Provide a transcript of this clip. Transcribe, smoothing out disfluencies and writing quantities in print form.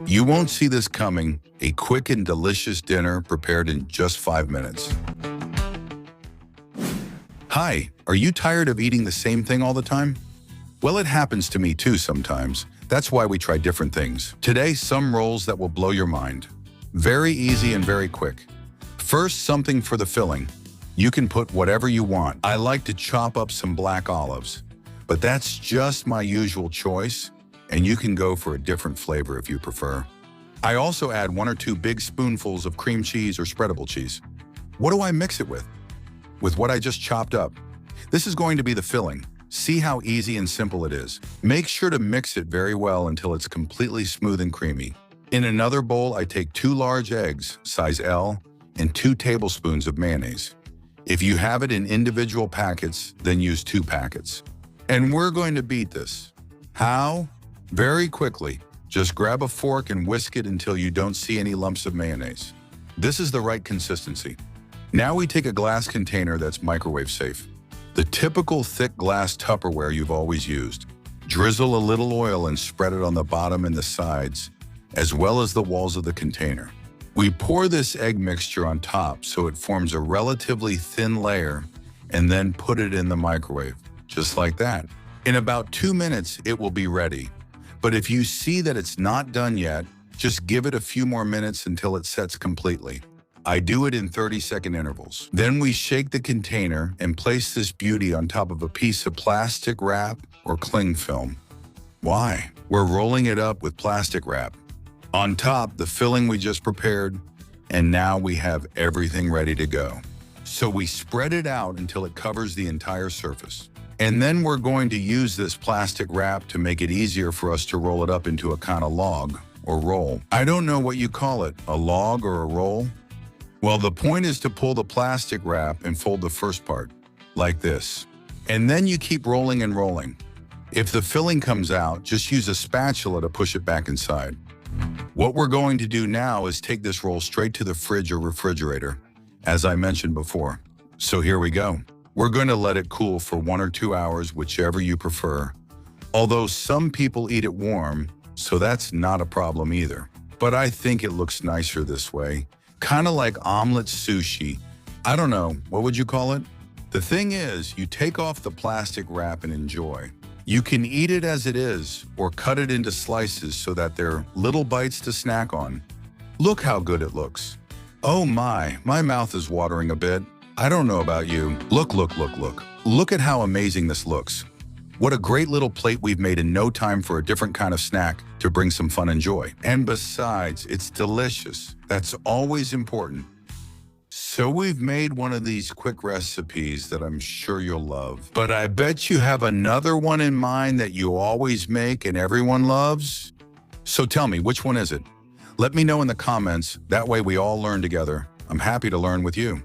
You won't see this coming. A quick and delicious dinner prepared in just 5 minutes. Hi, are you tired of eating the same thing all the time? Well, it happens to me too sometimes. That's why we try different things. Today, some rolls that will blow your mind. Very easy and very quick. First, something for the filling. You can put whatever you want. I like to chop up some black olives, but that's just my usual choice, and you can go for a different flavor if you prefer. I also add 1 or 2 big spoonfuls of cream cheese or spreadable cheese. What do I mix it with? With what I just chopped up. This is going to be the filling. See how easy and simple it is. Make sure to mix it very well until it's completely smooth and creamy. In another bowl, I take 2 large eggs, size L, and 2 tablespoons of mayonnaise. If you have it in individual packets, then use 2 packets. And we're going to beat this. How? Very quickly. Just grab a fork and whisk it until you don't see any lumps of mayonnaise. This is the right consistency. Now we take a glass container that's microwave safe. The typical thick glass Tupperware you've always used. Drizzle a little oil and spread it on the bottom and the sides, as well as the walls of the container. We pour this egg mixture on top so it forms a relatively thin layer, and then put it in the microwave, just like that. In about 2 minutes, it will be ready. But if you see that it's not done yet, just give it a few more minutes until it sets completely. I do it in 30-second intervals. Then we shake the container and place this beauty on top of a piece of plastic wrap or cling film. Why? We're rolling it up with plastic wrap. On top, the filling we just prepared, and now we have everything ready to go. So we spread it out until it covers the entire surface. And then we're going to use this plastic wrap to make it easier for us to roll it up into a kind of log or roll. I don't know what you call it, a log or a roll? Well, the point is to pull the plastic wrap and fold the first part, like this. And then you keep rolling and rolling. If the filling comes out, just use a spatula to push it back inside. What we're going to do now is take this roll straight to the fridge or refrigerator, as I mentioned before. So here we go. We're going to let it cool for 1 or 2 hours, whichever you prefer. Although some people eat it warm, so that's not a problem either. But I think it looks nicer this way. Kind of like omelet sushi. I don't know, what would you call it? The thing is, you take off the plastic wrap and enjoy. You can eat it as it is, or cut it into slices so that they're little bites to snack on. Look how good it looks. Oh my mouth is watering a bit. I don't know about you. Look. Look at how amazing this looks. What a great little plate we've made in no time for a different kind of snack to bring some fun and joy. And besides, it's delicious. That's always important. So we've made one of these quick recipes that I'm sure you'll love. But I bet you have another one in mind that you always make and everyone loves. So tell me, which one is it? Let me know in the comments. That way we all learn together. I'm happy to learn with you.